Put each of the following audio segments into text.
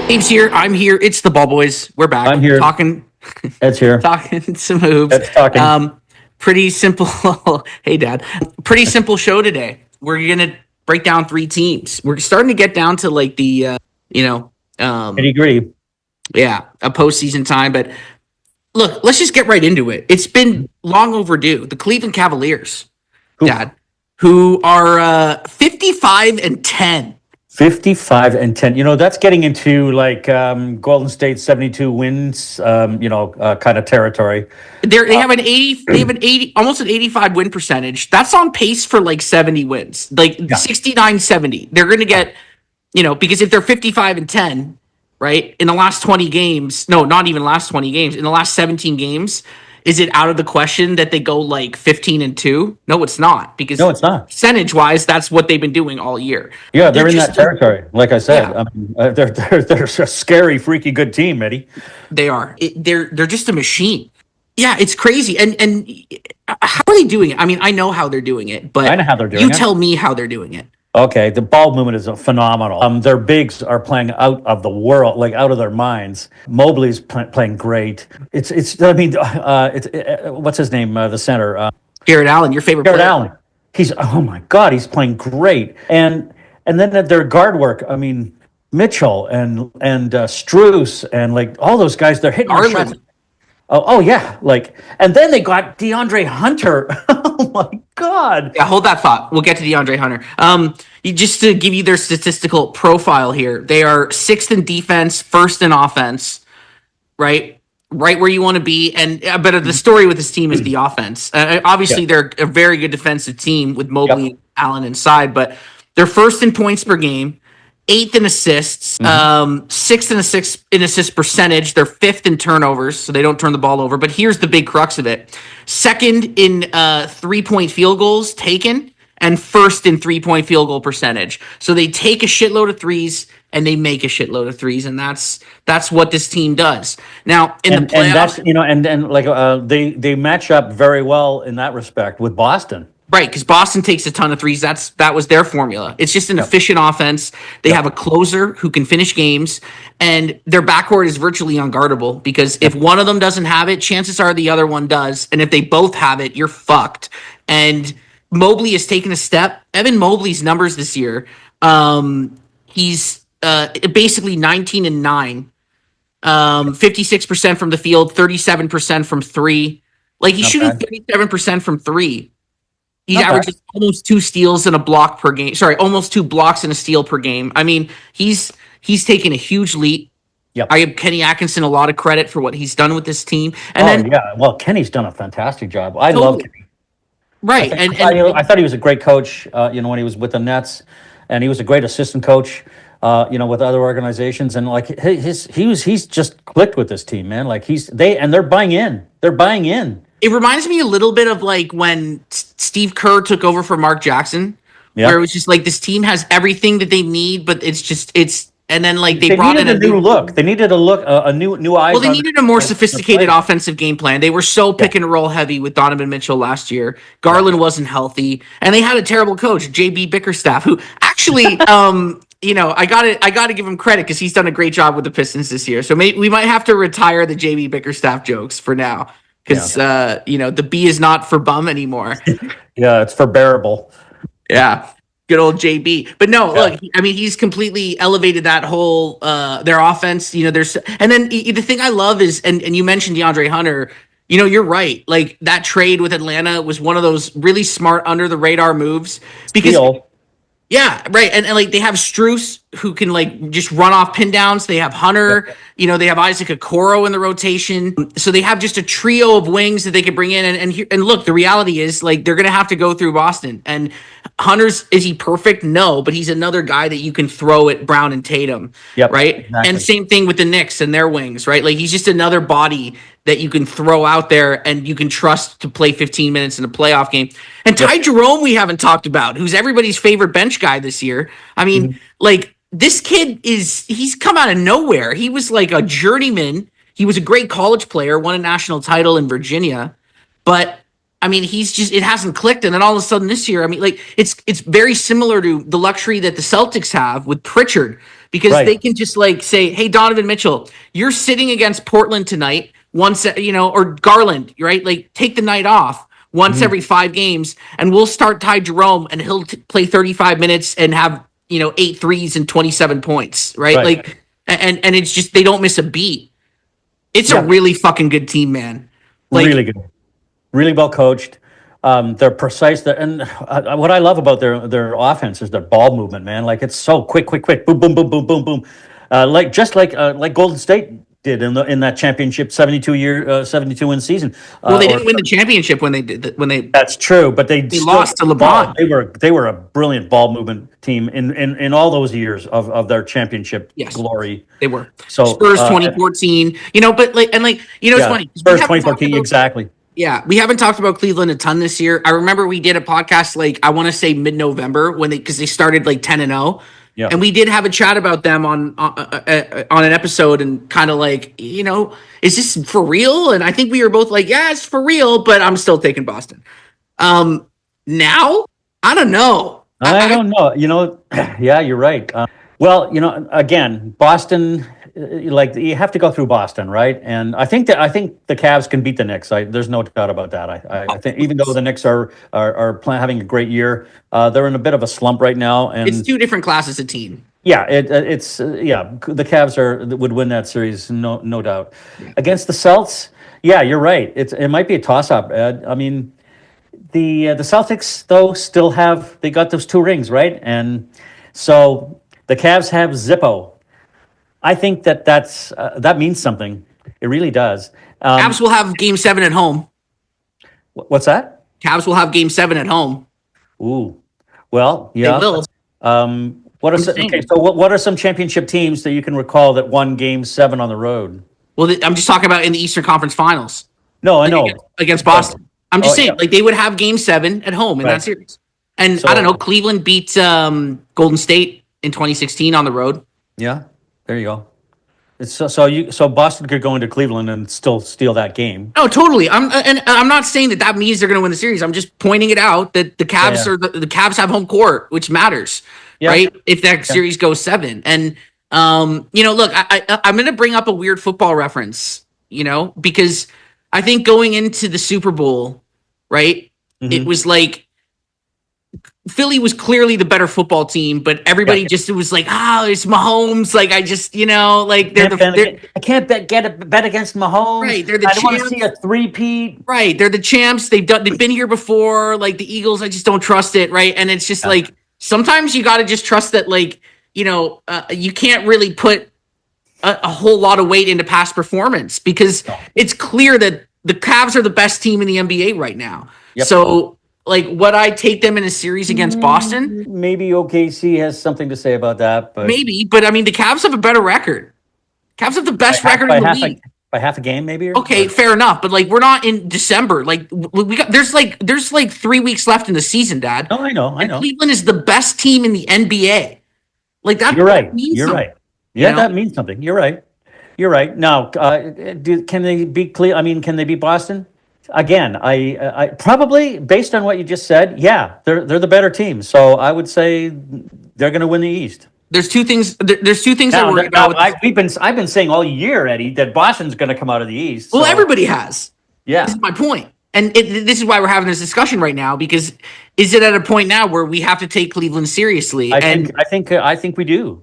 Dave's here. I'm here. It's the Ball Boys. We're back I'm here. talking, Ed's here. talking some hoops. Ed's talking. Pretty simple. Hey, Dad. Pretty simple show today. We're gonna break down three teams. We're starting to get down to like the, you know, I agree. yeah, a postseason time. But look, let's just get right into it. It's been long overdue. The Cleveland Cavaliers, Oof. Dad, who are 55-10. 55-10. That's getting into like Golden State 72 wins, kind of territory. They have an 80, they have an 80, almost an 85 win percentage. That's on pace for like 70 wins, like Yeah. 69-70. They're going to get, because if they're 55-10, right, in the last 20 games, no, not even last 20 games, in the last 17 games, is it out of the question that they go like 15-2? No, it's not, because No, it's not. percentage wise, that's what they've been doing all year. Yeah, they're in just that territory. Like I said, Yeah. they're a scary, freaky good team, Eddie. They are. They're just a machine. Yeah, it's crazy. And how are they doing it? I mean, I know how they're doing it, but I know how they're doing you it. tell me how they're doing it. Okay, the ball movement is phenomenal. Their bigs are playing out of the world, like out of their minds. Mobley's playing great. It's. I mean, what's his name? The center. Jared Allen, your favorite Jared player. Allen. Oh my God, he's playing great. And then at their guard work, I mean, Mitchell and Struess and like all those guys, they're hitting their shots. Garland. Oh yeah, like, and then they got DeAndre Hunter. Oh my God. Yeah, hold that thought. We'll get to DeAndre Hunter. Just to give you their statistical profile here, they are sixth in defense, first in offense, right? Right where you want to be. And but the story with this team is the offense. Obviously, Yeah. they're a very good defensive team with Mobley Yep. and Allen inside, but they're first in points per game, eighth in assists, sixth in assist percentage. They're fifth in turnovers, so they don't turn the ball over. But here's the big crux of it: second in 3-point field goals taken, and first in 3-point field goal percentage. So they take a shitload of threes and they make a shitload of threes, and that's what this team does. Now in the And playoffs, that's and like they match up very well in that respect with Boston. right, because Boston takes a ton of threes. That was their formula. It's just an efficient offense. They have a closer who can finish games, and their backcourt is virtually unguardable because if one of them doesn't have it, chances are the other one does. And if they both have it, you're fucked. And Mobley has taken a step. Evan Mobley's numbers this year, he's basically 19-9, 56% from the field, 37% from three. Like he's Not shooting bad. 37% from three. He Not bad. averages almost 2 steals and a block per game. Sorry, almost 2 blocks and a steal per game. I mean, he's taken a huge leap. Yep. I give Kenny Atkinson a lot of credit for what he's done with this team. And then Yeah. Well, Kenny's done a fantastic job. I love Totally. Kenny. right, I thought he was a great coach. When he was with the Nets, and he was a great assistant coach. With other organizations, and like he's just clicked with this team, man. Like they're buying in. They're buying in. it reminds me a little bit of like when Steve Kerr took over for Mark Jackson, Yeah. where it was just like this team has everything that they need, but it's and then like they brought in needed a new look. They needed a new eyes. Well, they on needed a more the sophisticated play. offensive game plan. They were so pick and roll heavy with Donovan Mitchell last year. Garland wasn't healthy, and they had a terrible coach, JB Bickerstaff, who actually, I got to give him credit because he's done a great job with the Pistons this year. So we might have to retire the JB Bickerstaff jokes for now because the B is not for bum anymore. Yeah, it's for bearable. Yeah. Good old JB. But no, look, I mean, he's completely elevated that whole their offense. There's and then the thing I love is and you mentioned DeAndre Hunter, you're right. Like that trade with Atlanta was one of those really smart under the radar moves because Steal. yeah, right. And like they have Struess who can like just run off pin downs. They have Hunter, they have Isaac Okoro in the rotation. So they have just a trio of wings that they could bring in. And look, the reality is like they're going to have to go through Boston. And is he perfect? No, but he's another guy that you can throw at Brown and Tatum. Yep, Right. exactly. And same thing with the Knicks and their wings, right? Like he's just another body that you can throw out there and you can trust to play 15 minutes in a playoff game. And Ty Jerome, we haven't talked about, who's everybody's favorite bench guy this year. I mean, like this kid he's come out of nowhere. He was like a journeyman. He was a great college player, won a national title in Virginia, but I mean, it hasn't clicked. And then all of a sudden this year, I mean, like it's very similar to the luxury that the Celtics have with Pritchard, because Right. they can just like say, "Hey, Donovan Mitchell, you're sitting against Portland tonight, once or Garland, right? Like take the night off once every 5 games, and we'll start Ty Jerome, and he'll play 35 minutes and have 8 threes and 27 points, right? Right. Like, and it's just they don't miss a beat. It's a Yeah. really fucking good team, man. Like, Really good. Really well coached. They're precise. And what I love about their offense is their ball movement, man. Like it's so quick, boom, boom, boom, boom, boom, boom. Like Golden State did in that championship 72 win season. well, they didn't win the championship when they did when they That's true, but they still lost to LeBron. They were a brilliant ball movement team in all those years of their championship Yes. glory. They were So Spurs 2014, but it's funny. We Spurs haven't talked 2014 about- exactly. Yeah, we haven't talked about Cleveland a ton this year. I remember we did a podcast I want to say mid-November because they started 10-0. Yeah. And we did have a chat about them on an episode and kind of is this for real? And I think we were both like, yeah, it's for real, but I'm still taking Boston. Now, I don't know. I don't know. Yeah, you're right. Well, again, Boston, you have to go through Boston, right? And I think the Cavs can beat the Knicks. There's no doubt about that. I think even though the Knicks are having a great year, they're in a bit of a slump right now. And It's two different classes of team. yeah, the Cavs would win that series, no doubt. Against the Celtics, yeah, you're right. It might be a toss up. I mean, the Celtics though they got those 2 rings, right? And so the Cavs have Zippo. I think that means something. It really does. Cavs will have Game 7 at home. What's that? Cavs will have Game 7 at home. Ooh, well, yeah. They will. What are some championship teams that you can recall that won Game 7 on the road? Well, I'm just talking about in the Eastern Conference Finals. No, I know. Against Boston. I'm just saying, yeah. they would have Game 7 at home in that series. And I don't know, Cleveland beat Golden State in 2016 on the road. Yeah, there you go. So Boston could go into Cleveland and still steal that game. Oh, totally. I'm not saying that means they're going to win the series. I'm just pointing it out that the Cavs the Cavs have home court, which matters, right? If that series goes 7, and look, I'm going to bring up a weird football reference, because I think going into the Super Bowl, right, it was like Philly was clearly the better football team, but everybody just was like, it's Mahomes. Like, I just, I can't bet against Mahomes. Right, they're the I don't want champs. to see a three-peat. Right, they're the champs. They've been here before. Like the Eagles, I just don't trust it. Right, and it's just like sometimes you got to just trust that. You can't really put a whole lot of weight into past performance because it's clear that the Cavs are the best team in the NBA right now. Yep. So. Would I take them in a series against Boston? Maybe OKC has something to say about that, but Maybe, but I mean, the Cavs have a better record. Cavs have the best record in the league. By half a game, maybe. Okay, fair enough, but we're not in December. There's 3 weeks left in the season, Dad. No, I know. Cleveland is the best team in the NBA. You're right. You're something, right. Yeah, that means something. You're right. Now, can they beat Cleveland? I mean, can they beat Boston? Again, I probably based on what you just said, yeah, they're the better team. So I would say they're going to win the East. There's two things. There's two things Now, I worry about. I've been saying all year, Eddie, that Boston's going to come out of the East. Well, everybody has. Yeah, this is my point, and this is why we're having this discussion right now. Because is it at a point now where we have to take Cleveland seriously? I think we do.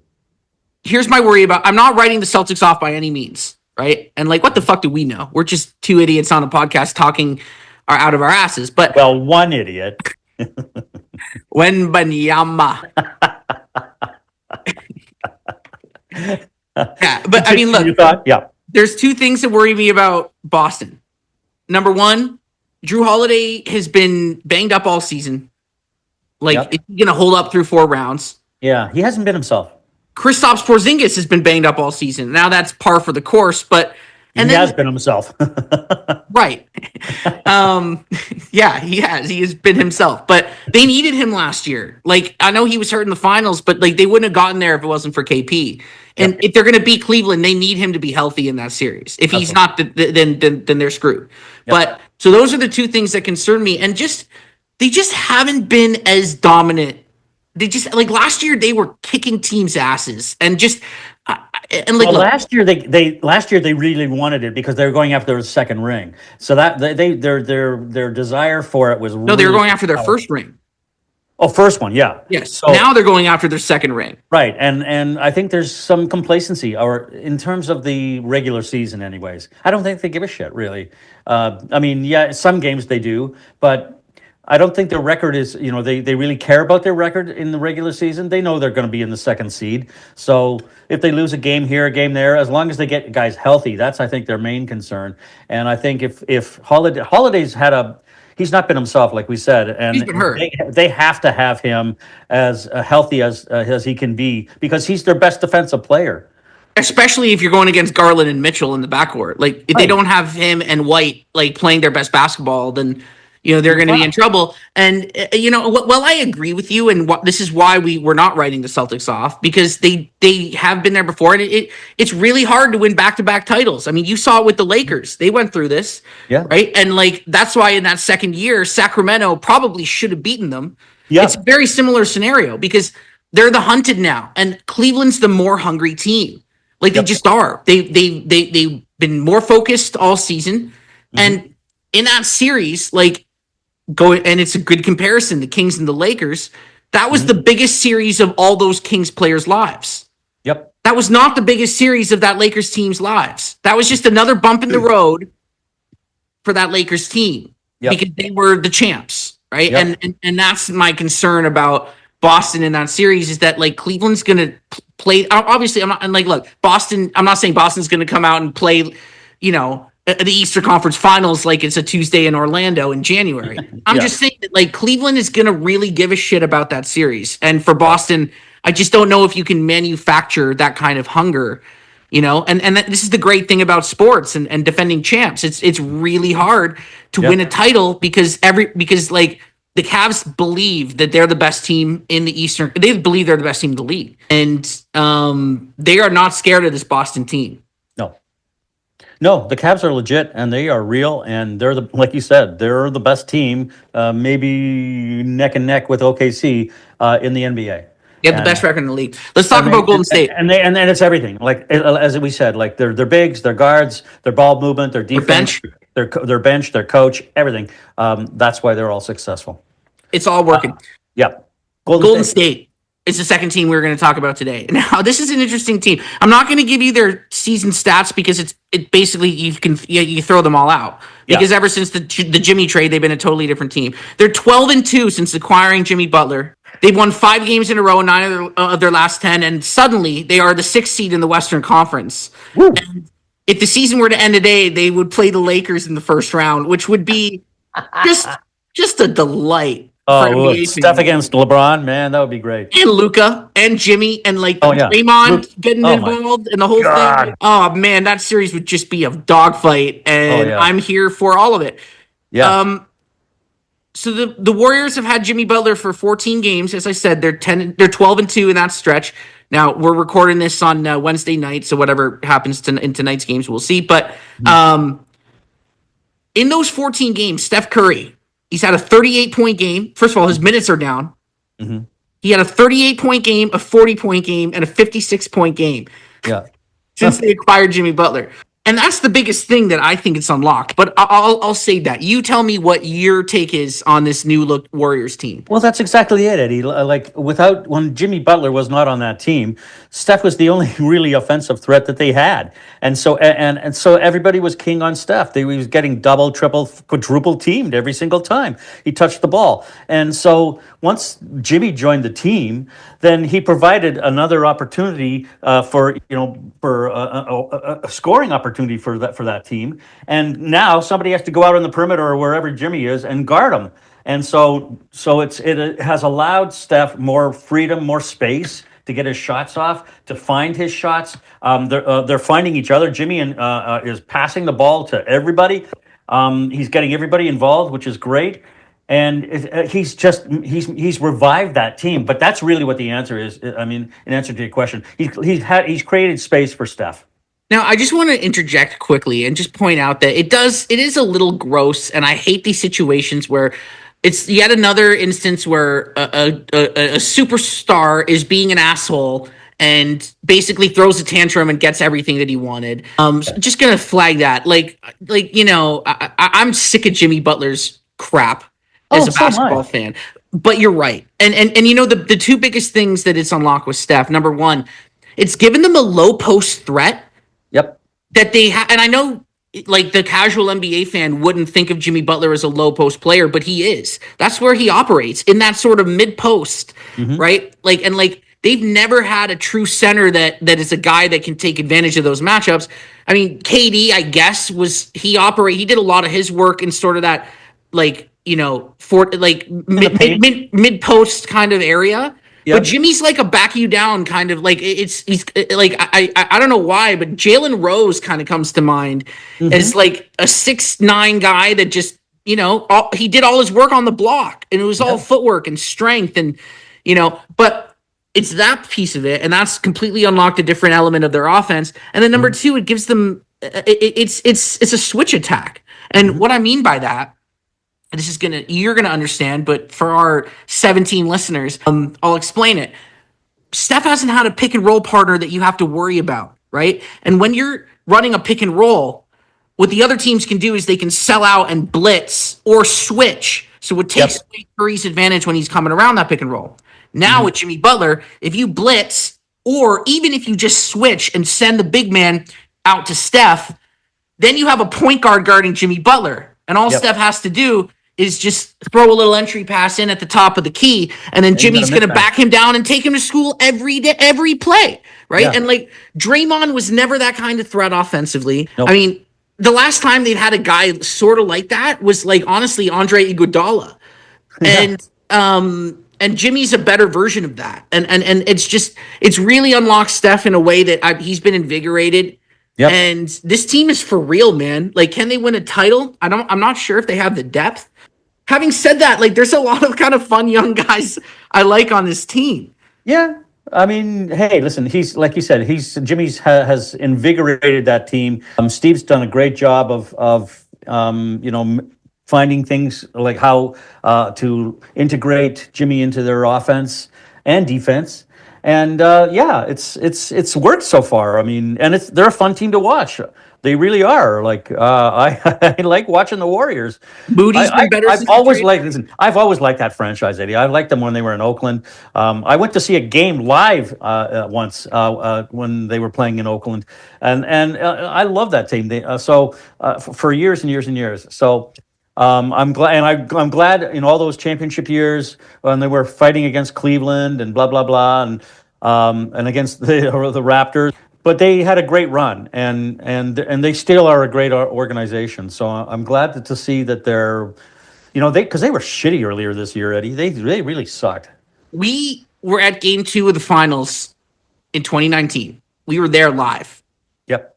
Here's my worry about. I'm not writing the Celtics off by any means. Right. And what the fuck do we know? We're just 2 idiots on a podcast talking out of our asses. But one idiot. When Banyama. Yeah, but I mean, look, there's 2 things that worry me about Boston. Number 1, Drew Holiday has been banged up all season. Is he going to hold up through 4 rounds? Yeah, he hasn't been himself. Kristaps Porzingis has been banged up all season. Now that's par for the course, but he has been himself. Right. Yeah, he has. He has been himself. But they needed him last year. I know he was hurt in the finals, but they wouldn't have gotten there if it wasn't for KP. And if they're going to beat Cleveland, they need him to be healthy in that series. If he's not, then they're screwed. Yep. But so those are the 2 things that concern me. And they just haven't been as dominant. They just like last year they were kicking teams' asses and just and like Well, look, last year they really wanted it because they were going after their second ring. So that their desire for it was no, they were really going after their first powerful. ring. Oh, first one, yeah. Yes. So Now they're going after their second ring. right, and I think there's some complacency, or in terms of the regular season, anyways. I don't think they give a shit really. I mean, yeah, some games they do, but I don't think their record is. They really care about their record in the regular season. They know they're going to be in the second seed. So if they lose a game here, a game there, as long as they get guys healthy, that's I think their main concern. And I think if Holiday's had a he's not been himself, like we said, He's been and hurt. they have to have him as healthy as he can be because he's their best defensive player. Especially if you're going against Garland and Mitchell in the backcourt. Like if they Right. don't have him and White like playing their best basketball, then they're going to be in Wow. trouble. And well, I agree with you, and this is why we're not writing the Celtics off because they have been there before, and it's really hard to win back to back titles. I mean, you saw it with the Lakers; they went through this, Yeah. right? And like that's why in that second year, Sacramento probably should have beaten them. It's Yeah. a very similar scenario because they're the hunted now, and Cleveland's the more hungry team. Like they Yep. just are. They've been more focused all season, and in that series, like going, and it's a good comparison. The Kings and the Lakers. That was the biggest series of all those Kings players' lives. Yep. That was not the biggest series of that Lakers team's lives. That was just another bump in the road for that Lakers team Yep. because they were the champs, right? Yep. And that's my concern about Boston in that series is that like Cleveland's going to play. Obviously, I'm not and like look Boston. I'm not saying Boston's going to come out and play, the Eastern Conference Finals like it's a Tuesday in Orlando in January. I'm Yeah. just saying that like Cleveland is going to really give a shit about that series, and for Boston, I just don't know if you can manufacture that kind of hunger. This is the great thing about sports and defending champs. It's really hard to win a title because like the Cavs believe that they're the best team in the Eastern. They believe they're the best team in the league, and they are not scared of this Boston team. No. No, the Cavs are legit and they are real, and they're like you said, they're the best team, maybe neck and neck with OKC in the NBA. They have the And best record in the league. Let's talk and about Golden State. and then it's everything. Like as we said, like their bigs, their guards, their ball movement, their defense, bench. their bench, their coach, everything. That's why they're all successful. It's all working. Yeah, Golden State is the second team we're going to talk about today. Now, this is an interesting team. I'm not going to give you their season stats because it basically you throw them all out because ever since the Jimmy trade, they've been a totally different team. They're 12-2 since acquiring Jimmy Butler. They've won 5 games in a row, 9 of their last 10, and suddenly they are the 6th seed in the Western Conference. Woo. And if the season were to end today, they would play the Lakers in the first round, which would be just a delight. Oh, Steph against LeBron, man, that would be great. And Luca and Jimmy and like Oh, yeah. Draymond getting Oh, my involved and the whole God. thing. Oh man, that series would just be a dogfight, and Oh, yeah. I'm here for all of it. Yeah. So the Warriors have had Jimmy Butler for 14 games. As I said, they're 12-2 in that stretch. Now we're recording this on Wednesday night, so whatever happens in tonight's games, we'll see. But in those 14 games, Steph Curry, he's had a 38-point game. First of all, his minutes are down. Mm-hmm. He had a 38-point game, a 40-point game, and a 56-point game Yeah. since they acquired Jimmy Butler. And that's the biggest thing that I think it's unlocked. But I'll say that. You tell me what your take is on this new look Warriors team. Well, that's exactly it, Eddie. Like when Jimmy Butler was not on that team, Steph was the only really offensive threat that they had, and so everybody was king on Steph. He was getting double, triple, quadruple teamed every single time he touched the ball. And so once Jimmy joined the team, then he provided another opportunity for a scoring opportunity for that team. And now somebody has to go out on the perimeter or wherever Jimmy is and guard him. And so it has allowed Steph more freedom, more space to get his shots off, to find his shots. They're finding each other. Jimmy is passing the ball to everybody. He's getting everybody involved, which is great. And he's revived that team. But that's really what the answer is. I mean, in answer to your question, he's created space for Steph. Now, I just want to interject quickly and just point out that it is a little gross, and I hate these situations where It's yet another instance where a superstar is being an asshole and basically throws a tantrum and gets everything that he wanted. So just gonna flag that. I'm sick of Jimmy Butler's crap as Oh, a so am I. basketball fan. But you're right. And the two biggest things that it's unlocked with Steph, number one, it's given them a low post threat Yep. that they have. And I know like the casual NBA fan wouldn't think of Jimmy Butler as a low post player, but he is. That's where he operates, in that sort of mid post, Mm-hmm. right? Like they've never had a true center that is a guy that can take advantage of those matchups. I mean, KD, I guess, he did a lot of his work in sort of that, like, for like In the paint. mid post kind of area. But Yep. Jimmy's like a back you down kind of, like, he's like, I don't know why, but Jalen Rose kind of comes to mind Mm-hmm. as like a 6'9" guy that just, he did all his work on the block, and it was all Yep. footwork and strength, and but it's that piece of it, and that's completely unlocked a different element of their offense. And then number Mm-hmm. two, it gives them it's a switch attack, and Mm-hmm. what I mean by that, and you're gonna understand, but for our 17 listeners, I'll explain it. Steph hasn't had a pick and roll partner that you have to worry about, right? And when you're running a pick and roll, what the other teams can do is they can sell out and blitz or switch. So it takes Yep. away Curry's advantage when he's coming around that pick and roll. Now Mm-hmm. with Jimmy Butler, if you blitz, or even if you just switch and send the big man out to Steph, then you have a point guard guarding Jimmy Butler. And all Yep. Steph has to do is just throw a little entry pass in at the top of the key, and then And you got a Jimmy's going to mismatch. back him down and take him to school every day, every play, right? Yeah. And like Draymond was never that kind of threat offensively. I Nope. mean, the last time they've had a guy sort of like that was, like, honestly, Andre Iguodala, Yeah. and Jimmy's a better version of that. And it's really unlocked Steph in a way that he's been invigorated. Yep. And this team is for real, man. Like, can they win a title? I'm not sure if they have the depth. Having said that, like, there's a lot of kind of fun young guys I like on this team. Yeah, I mean, hey, listen, he's like you said, has invigorated that team. Steve's done a great job of finding things like how to integrate Jimmy into their offense and defense. And yeah, it's worked so far. I mean, and they're a fun team to watch. They really are. Like I like watching the Warriors. Moody's been better I've since the always trade. liked. Listen, I've always liked that franchise, Eddie. I liked them when they were in Oakland. I went to see a game live once when they were playing in Oakland, and I love that team. For years and years and years. So. I'm glad, and I'm glad in all those championship years when they were fighting against Cleveland and blah blah blah, and against the Raptors. But they had a great run, and they still are a great organization. So I'm glad to see that they're, because they were shitty earlier this year, Eddie. They really sucked. We were at game 2 of the finals in 2019. We were there live. Yep.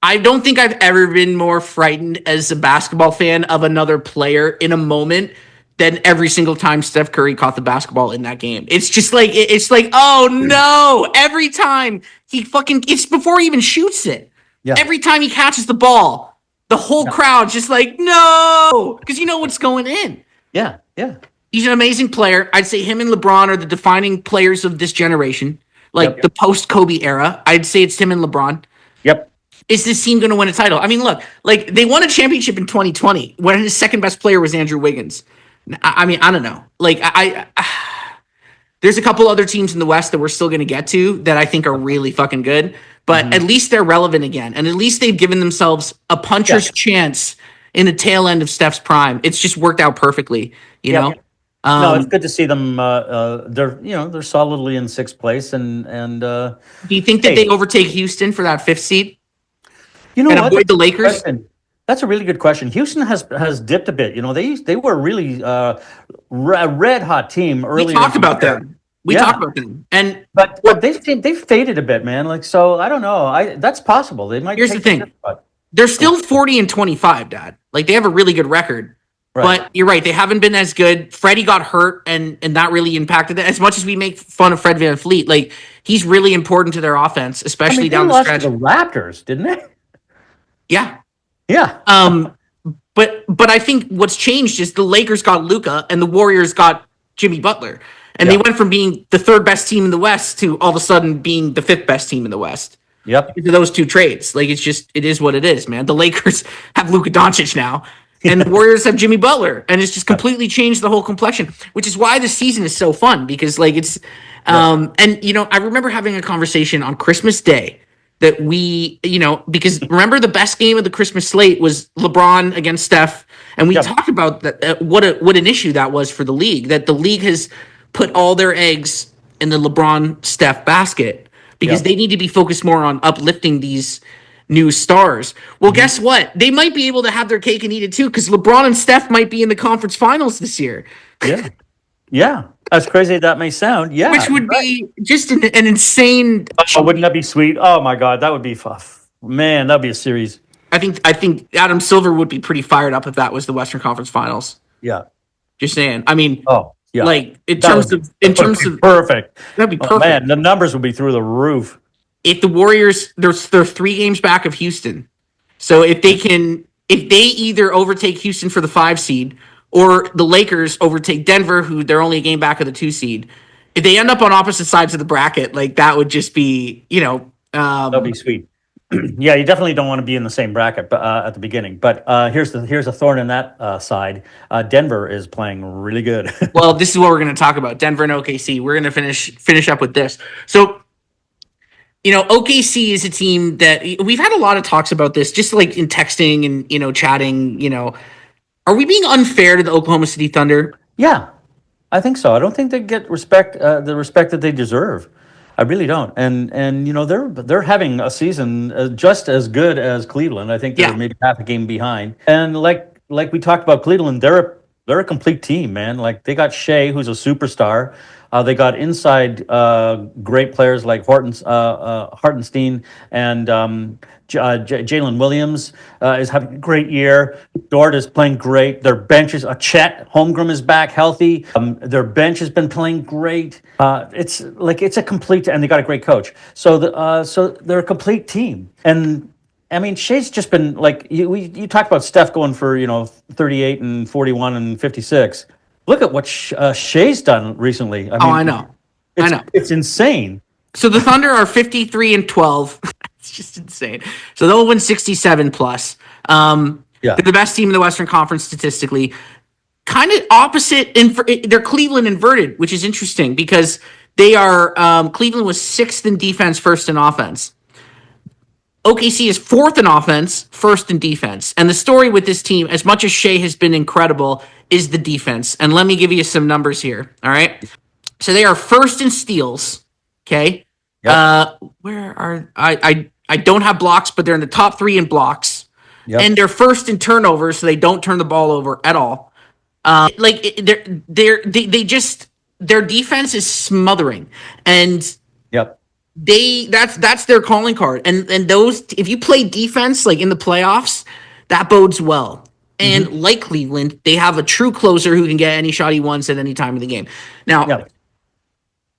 I don't think I've ever been more frightened as a basketball fan of another player in a moment than every single time Steph Curry caught the basketball in that game. It's just like, oh no, every time it's before he even shoots it. Yeah. Every time he catches the ball, the whole crowd's just like, no, because you know what's going in. Yeah. Yeah. He's an amazing player. I'd say him and LeBron are the defining players of this generation, like the post Kobe era. I'd say it's him and LeBron. Yep. Is this team going to win a title? I mean, look, like, they won a championship in 2020 when his second best player was Andrew Wiggins. I mean, I don't know. Like, there's a couple other teams in the West that we're still going to get to that I think are really fucking good, but at least they're relevant again. And at least they've given themselves a puncher's chance in the tail end of Steph's prime. It's just worked out perfectly, you know? No, it's good to see them. They're solidly in sixth place, and Do you think that they overtake Houston for that 5th seed? You know And what? avoid the Lakers? That's a really good question. Houston has dipped a bit. They were really a red hot team earlier. We talked about them. We Yeah. talked about them. And but they've faded a bit, man. Like, so I don't know. That's possible. They might. Here's take the thing. dip spot. They're still 40-25, Dad. Like, they have a really good record. Right. But you're right, they haven't been as good. Freddie got hurt, and that really impacted it. As much as we make fun of Fred VanVleet, like, he's really important to their offense, I especially mean, down they the lost stretch. to the Raptors, didn't they? Yeah. Yeah. but I think what's changed is the Lakers got Luka and the Warriors got Jimmy Butler, and they Yeah. went from being the third best team in the West to all of a sudden being the fifth best team in the West. Yep. To those two trades, like it is what it is, man. The Lakers have Luka Doncic now, and the Warriors have Jimmy Butler, and it's just completely changed the whole complexion. Which is why the season is so fun because like it's, and I remember having a conversation on Christmas Day that we, because remember the best game of the Christmas slate was LeBron against Steph, and we Yep. talked about that what an issue that was for the league, that the league has put all their eggs in the LeBron Steph basket because Yep. they need to be focused more on uplifting these new stars. Well, guess what? They might be able to have their cake and eat it too because LeBron and Steph might be in the conference finals this year, Yeah. Yeah. As crazy as that may sound, yeah. which would be just an insane. Oh, wouldn't that be sweet? Oh my God, that would be man, that'd be a series. I think Adam Silver would be pretty fired up if that was the Western Conference Finals. Yeah. Just saying. I mean, Oh, yeah. like in That terms would of perfect. that'd be Oh, perfect. man, the numbers would be through the roof. If the Warriors, they're 3 games back of Houston, so if they either overtake Houston for the 5 seed or the Lakers overtake Denver, who they're only a game back of the 2 seed, if they end up on opposite sides of the bracket, like that would just be That'd be sweet. Yeah, you definitely don't want to be in the same bracket at the beginning. But here's a thorn in that side. Denver is playing really good. well, this is what we're going to talk about: Denver and OKC. We're going to finish up with this. So, OKC is a team that we've had a lot of talks about this, just like in texting and chatting. Are we being unfair to the Oklahoma City Thunder? Yeah, I think so. I don't think they get the respect that they deserve. I really don't. And they're having a season just as good as Cleveland. I think they're Yeah. maybe half a game behind. And like we talked about Cleveland, they're a complete team, man. Like they got Shea, who's a superstar. They got inside great players like Hartenstein and Jalen Williams is having a great year. Dort is playing great. Their bench is Chet Holmgren is back healthy. Their bench has been playing great. It's a complete, and they got a great coach. So they're a complete team. And I mean, Shea's just been like you talked about Steph going for 38 and 41 and 56. Look at what Shea's done recently. I mean, I know. It's insane. So the Thunder are 53-12. It's just insane. So they'll win 67 plus. Yeah. They're the best team in the Western Conference statistically. Kind of opposite. They're Cleveland inverted, which is interesting because they are. Cleveland was 6th in defense, 1st in offense. OKC is 4th in offense, 1st in defense. And the story with this team, as much as Shea has been incredible, is the defense. And let me give you some numbers here. All right. So they are 1st in steals. Okay. Yep. Where are I don't have blocks, but they're in the top 3 in blocks. Yep. And they're 1st in turnovers, so they don't turn the ball over at all. Their defense is smothering. And Yep. that's their calling card, and those, if you play defense like in the playoffs, that bodes well. And like Cleveland, they have a true closer who can get any shot he wants at any time of the game. Now, Yep.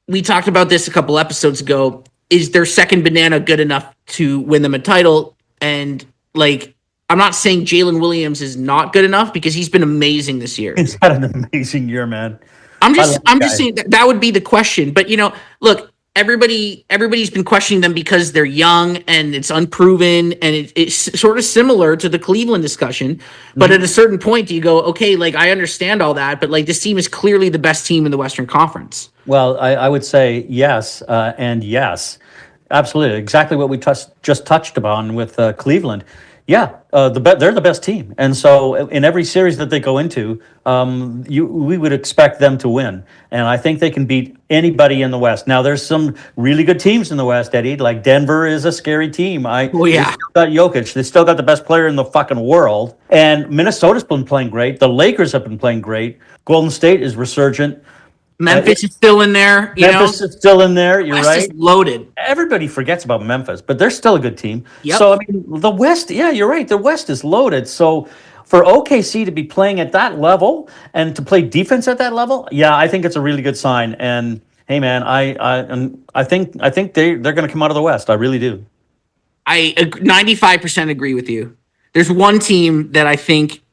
we talked about this a couple episodes ago. Is their second banana good enough to win them a title? And I'm not saying Jalen Williams is not good enough because he's been amazing this year. He's had an amazing year, man. I'm I love just the guy. saying that would be the question. But look, everybody's been questioning them because they're young and it's unproven, and it's sort of similar to the Cleveland discussion. But at a certain point, you go, okay, I understand all that, but this team is clearly the best team in the Western Conference. Well, I would say yes, and yes, absolutely, exactly what we just touched upon with Cleveland. Yeah, they're the best team, and so in every series that they go into, we would expect them to win, and I think they can beat anybody in the West. Now, there's some really good teams in the West, Eddie. Like Denver is a scary team. Yeah. They still got Jokic. They still got the best player in the fucking world, and Minnesota's been playing great. The Lakers have been playing great. Golden State is resurgent. Memphis is still in there. Memphis is still in there. You're West right. is loaded. Everybody forgets about Memphis, but they're still a good team. Yep. So, I mean, the West, yeah, you're right. The West is loaded. So, for OKC to be playing at that level and to play defense at that level, yeah, I think it's a really good sign. And hey, man, I think they're going to come out of the West. I really do. I 95% agree with you. There's one team that I think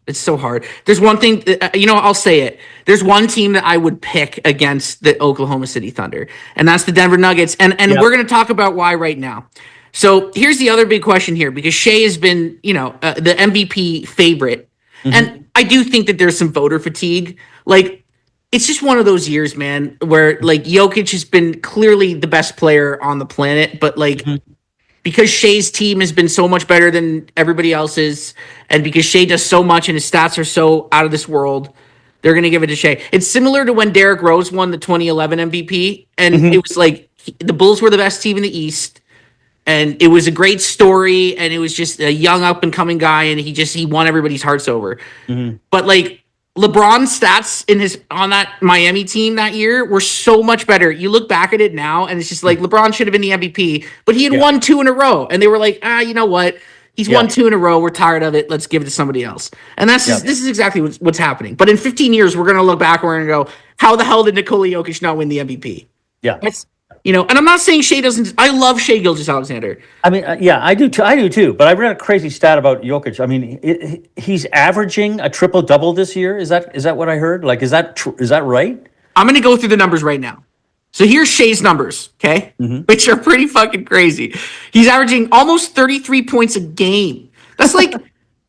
it's so hard. There's one thing, I'll say it. There's one team that I would pick against the Oklahoma City Thunder, and that's the Denver Nuggets. And we're going to talk about why right now. So here's the other big question here, because Shea has been, the MVP favorite. Mm-hmm. And I do think that there's some voter fatigue. Like, it's just one of those years, man, where like Jokic has been clearly the best player on the planet, but like, because Shea's team has been so much better than everybody else's, and because Shea does so much and his stats are so out of this world, they're going to give it to Shea. It's similar to when Derrick Rose won the 2011 MVP, and it was like the Bulls were the best team in the East, and it was a great story, and it was just a young up-and-coming guy, and he won everybody's hearts over. But like, LeBron's stats on that Miami team that year were so much better. You look back at it now, and it's just like LeBron should have been the MVP, but he had won 2 in a row, and they were like, you know what? He's won 2 in a row. We're tired of it. Let's give it to somebody else. And this is exactly what's happening. But in 15 years, we're going to look back and we're going to go, how the hell did Nikola Jokic not win the MVP? Yeah. And I'm not saying Shea doesn't. I love Shea Gilgeous-Alexander. I mean, I do too. I do too. But I read a crazy stat about Jokic. I mean, he's averaging a triple double this year. Is that what I heard? Like, is that right? I'm going to go through the numbers right now. So here's Shea's numbers, okay, which are pretty fucking crazy. He's averaging almost 33 points a game. That's like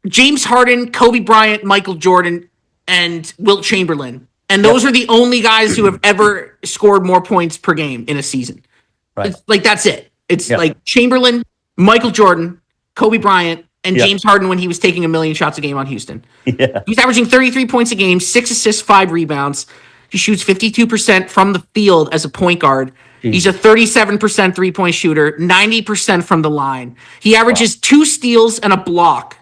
James Harden, Kobe Bryant, Michael Jordan, and Wilt Chamberlain. And those are the only guys who have ever scored more points per game in a season. Right. It's like, that's it. It's like Chamberlain, Michael Jordan, Kobe Bryant, and James Harden when he was taking 1 million shots a game on Houston. Yeah. He's averaging 33 points a game, 6 assists, 5 rebounds. He shoots 52% from the field as a point guard. Jeez. He's a 37% three-point shooter, 90% from the line. He averages 2 steals and a block.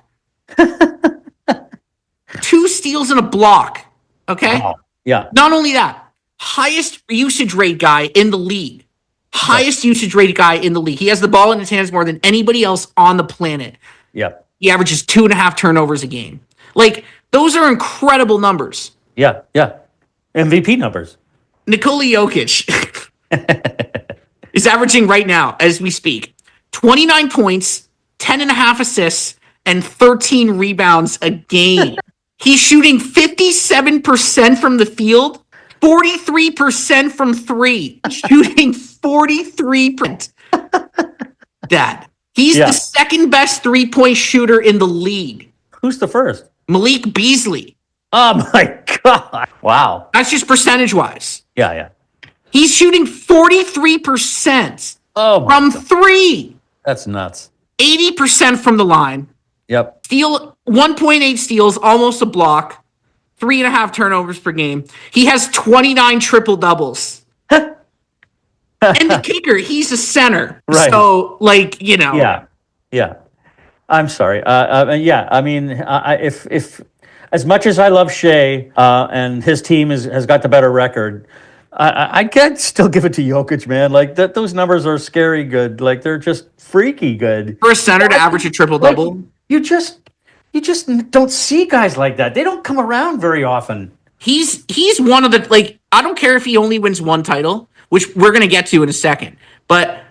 2 steals and a block. Okay? Wow. Yeah. Not only that, highest usage rate guy in the league. Highest usage rate guy in the league. He has the ball in his hands more than anybody else on the planet. Yep. He averages 2.5 turnovers a game. Like, those are incredible numbers. Yeah. MVP numbers. Nikola Jokic is averaging right now, as we speak, 29 points, 10.5 assists, and 13 rebounds a game. He's shooting 57% from the field, 43% from 3, shooting 43%. Dad, he's the second best 3-point shooter in the league. Who's the first? Malik Beasley. Oh my God. Wow. That's just percentage-wise. Yeah. He's shooting 43% from 3. That's nuts. 80% from the line. Yep. 1.8 steals, almost a block, 3.5 turnovers per game. He has 29 triple doubles. And the kicker, he's a center. Right. So, like, you know. Yeah. I'm sorry. I mean, if as much as I love Shea and his team has got the better record, I can't still give it to Jokic, man. Like those numbers are scary good. Like they're just freaky good. For a center to average a triple double, you just don't see guys like that. They don't come around very often. He's one of the, like, I don't care if he only wins one title, which we're gonna get to in a second, but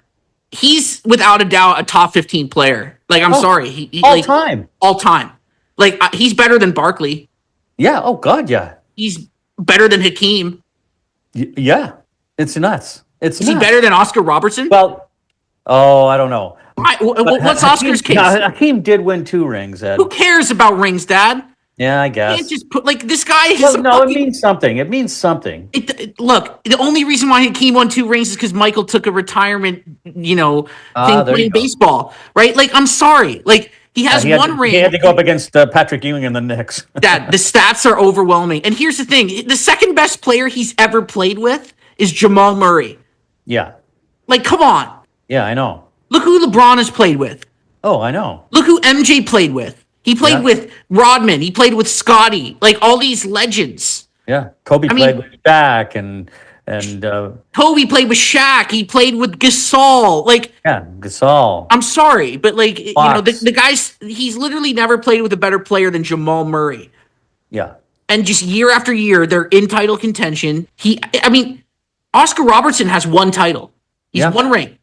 he's without a doubt a top 15 player. Like, I'm sorry, he all like, time. Like, he's better than Barkley. Yeah. Oh God. Yeah. He's better than Hakeem. Yeah. It's nuts. Is he better than Oscar Robertson? Well, I don't know. What's Oscar's case? Hakeem did win 2 rings, Ed. Who cares about rings, Dad? Yeah, I guess. You can't just put, like, this guy is. Well, no, it means something. It means something. Look, the only reason why Hakeem won 2 rings is because Michael took a retirement, thing playing baseball, right? Like, I'm sorry. Like, he has one ring. He had to go up against Patrick Ewing and the Knicks. Dad, the stats are overwhelming. And here's the thing. The second best player he's ever played with is Jamal Murray. Yeah. Like, come on. Yeah, I know. Look who LeBron has played with. Oh, I know. Look who MJ played with. He played with Rodman. He played with Scotty. Like, all these legends. Yeah. Kobe played with Shaq and Kobe played with Shaq. He played with Gasol. Like, Gasol. I'm sorry, but like, the guy's, he's literally never played with a better player than Jamal Murray. Yeah. And just year after year, they're in title contention. Oscar Robertson has 1 title. He's 1 ring.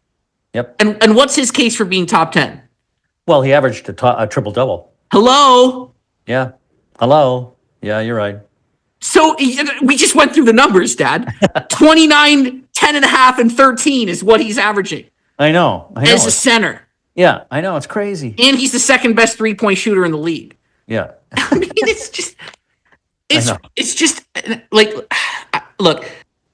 Yep. And what's his case for being top 10? Well, he averaged a triple double. Hello. Yeah. Hello. Yeah, you're right. So we just went through the numbers, Dad. 29, 10 and a half, and 13 is what he's averaging I know. as a center. Yeah, I know. It's crazy. And he's the second best 3-point shooter in the league. Yeah. I mean, I know. it's just like, look,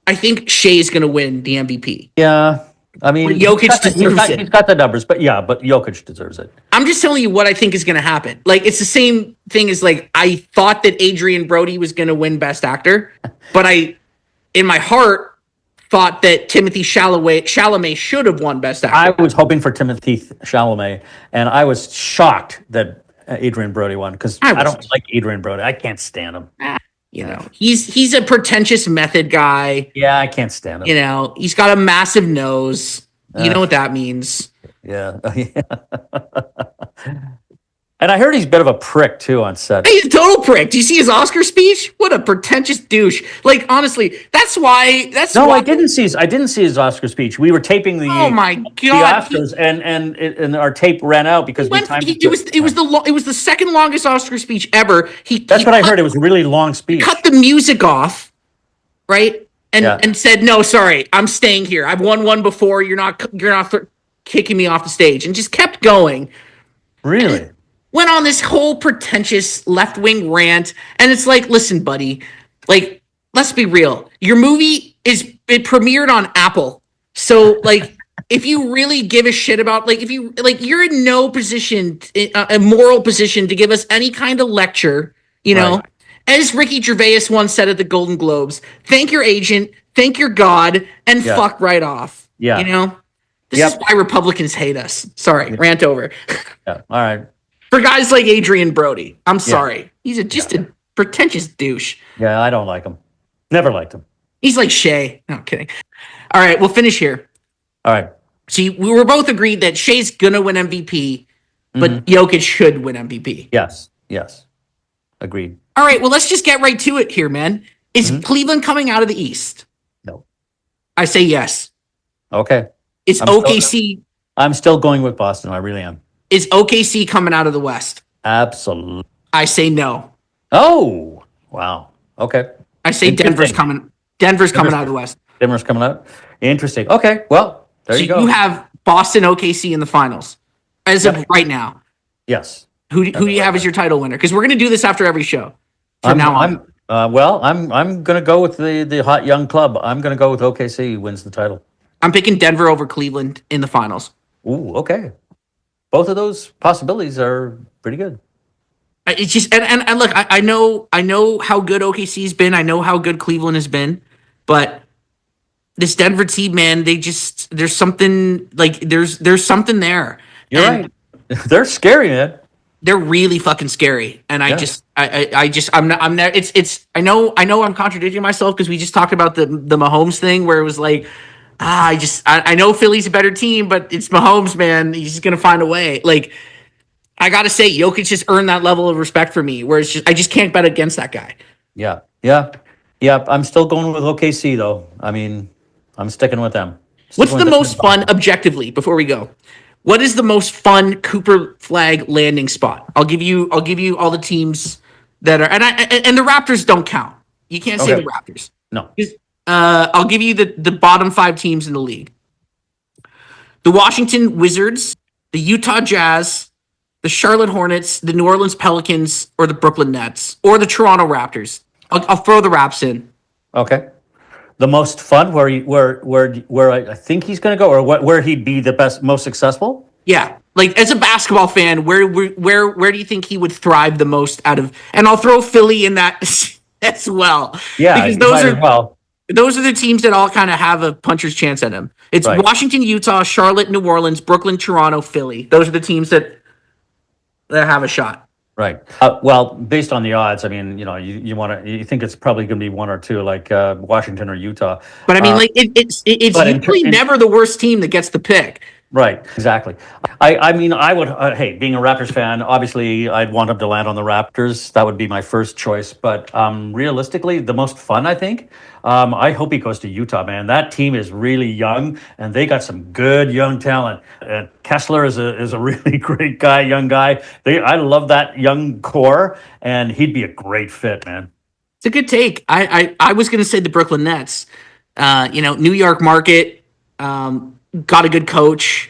I think Shea's going to win the MVP. Yeah. I mean, Jokic deserves it. He's got the numbers, but Jokic deserves it. I'm just telling you what I think is going to happen. Like, it's the same thing as, like, I thought that Adrian Brody was going to win Best Actor, but I, in my heart, thought that Timothy Chalamet should have won Best Actor. I was hoping for Timothy Chalamet, and I was shocked that Adrian Brody won because I don't like Adrian Brody. I can't stand him. You know, he's a pretentious method guy. Yeah, I can't stand him. You know, he's got a massive nose. You know what that means. Yeah. And I heard he's a bit of a prick too on set. He's a total prick. Do you see his Oscar speech? What a pretentious douche. Like, honestly, that's why. I didn't see his Oscar speech. We were taping the Oscars, and our tape ran out because it was the second longest Oscar speech ever. That's what I heard. It was a really long speech. Cut the music off, right? And said, "No, sorry, I'm staying here. I've won one before. You're not kicking me off the stage," and just kept going. Really? Went on this whole pretentious left-wing rant, and it's like, listen, buddy, like, let's be real. Your movie it premiered on Apple, so like, if you really give a shit about, like, if you like, you're in no position, a moral position, to give us any kind of lecture, you know. Right. As Ricky Gervais once said at the Golden Globes, thank your agent, thank your God, and fuck right off. Yeah, you know, this is why Republicans hate us. Sorry, rant over. Yeah, all right. For guys like Adrian Brody, I'm sorry. He's just a pretentious douche. Yeah, I don't like him. Never liked him. He's like Shea. No, I'm kidding. All right, we'll finish here. All right. See, we were both agreed that Shea's going to win MVP, but Jokic should win MVP. Yes. Agreed. All right, well, let's just get right to it here, man. Is Cleveland coming out of the East? No. I say yes. Okay. Is OKC... I'm still going with Boston. I really am. Is OKC coming out of the West? Absolutely. I say no. Oh, wow. Okay. I say Denver's coming out of the West. Denver's coming out? Interesting. Okay, well, there you go. You have Boston, OKC in the finals as of right now. Yes. Who do you have as your title winner? Because we're going to do this after every show from now on. I'm going to go with the hot young club. I'm going to go with OKC wins the title. I'm picking Denver over Cleveland in the finals. Ooh, okay. Both of those possibilities are pretty good. It's just and look, I know how good OKC's been. I know how good Cleveland has been, but this Denver team, man, there's something like there's something there. You're right. They're scary, man. They're really fucking scary, and I'm not. It's. I know I'm contradicting myself because we just talked about the Mahomes thing where it was like. I know Philly's a better team, but it's Mahomes, man. He's just gonna find a way. Like, I gotta say, Jokic just earned that level of respect for me. Where I just can't bet against that guy. Yeah. I'm still going with OKC though. I mean, I'm sticking with them. What's the most fun, objectively, before we go? What is the most fun Cooper Flag landing spot? I'll give you all the teams that are, and the Raptors don't count. You can't say the Raptors. No. I'll give you the bottom 5 teams in the league. The Washington Wizards, the Utah Jazz, the Charlotte Hornets, the New Orleans Pelicans, or the Brooklyn Nets, or the Toronto Raptors. I'll throw the Raps in. Okay. The most fun, where I think he's going to go, or where he'd be the best, most successful? Yeah. Like, as a basketball fan, where do you think he would thrive the most out of? And I'll throw Philly in that as well. Yeah, because those are the teams that all kind of have a puncher's chance at him. It's Washington, Utah, Charlotte, New Orleans, Brooklyn, Toronto, Philly. Those are the teams that have a shot. Right. Well, based on the odds, I mean, you know, you think it's probably going to be one or two, like Washington or Utah. But I mean, it's usually never the worst team that gets the pick. Right, exactly. I mean, I would, hey, being a Raptors fan, obviously I'd want him to land on the Raptors. That would be my first choice. But realistically, the most fun, I think, I hope he goes to Utah, man. That team is really young and they got some good young talent. Kessler is a really great guy, young guy. I love that young core and he'd be a great fit, man. It's a good take. I was going to say the Brooklyn Nets. New York market, got a good coach.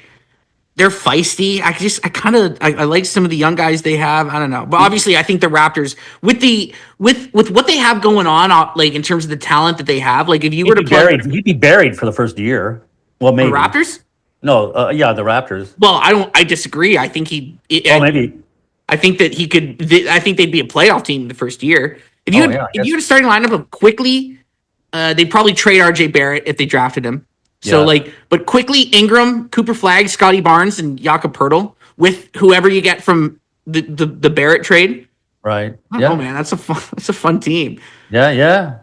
They're feisty. I like some of the young guys they have. I don't know, but obviously I think the Raptors with what they have going on, like in terms of the talent that they have. Like if you were to play He'd be buried for the first year. Well, the maybe. Raptors, No, yeah, the Raptors. well, I disagree. I think Oh, maybe. I think that he could. I think they'd be a playoff team the first year. Oh, yeah, I If you guess. had a starting lineup of quickly, they'd probably trade R.J. Barrett if they drafted him. So Yeah. but quickly Ingram, Cooper Flag, Scotty Barnes, and Jakob Pertl with whoever you get from the Barrett trade. Right. I don't Yeah. know, man. That's a fun team. Yeah. Yeah.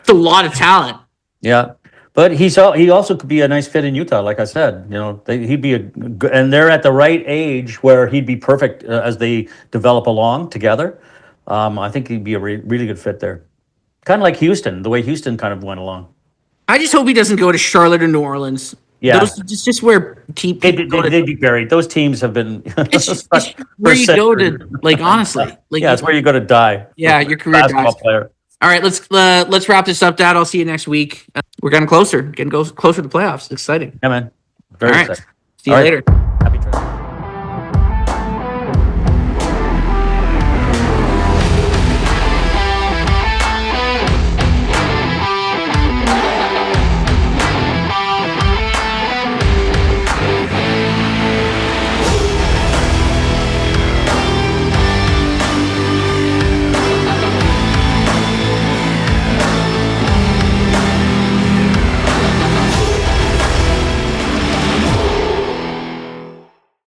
It's a lot of talent. Yeah. But he also could be a nice fit in Utah, like I said. He'd be and they're at the right age where he'd be perfect as they develop along together. I think he'd be a really good fit there. Kind of like Houston, the way Houston kind of went along. I just hope he doesn't go to Charlotte or New Orleans. Yeah. It's just where people go to. They'd be buried. Those teams have been It's stuck where for you go centuries. to, like, honestly, like, Yeah, it's where you go to die. yeah, your career Basketball dies. player. All right, let's wrap this up, Dad. I'll see you next week. We're getting closer to the playoffs. It's exciting. Yeah, man. All Very right, exciting. see you All right. later.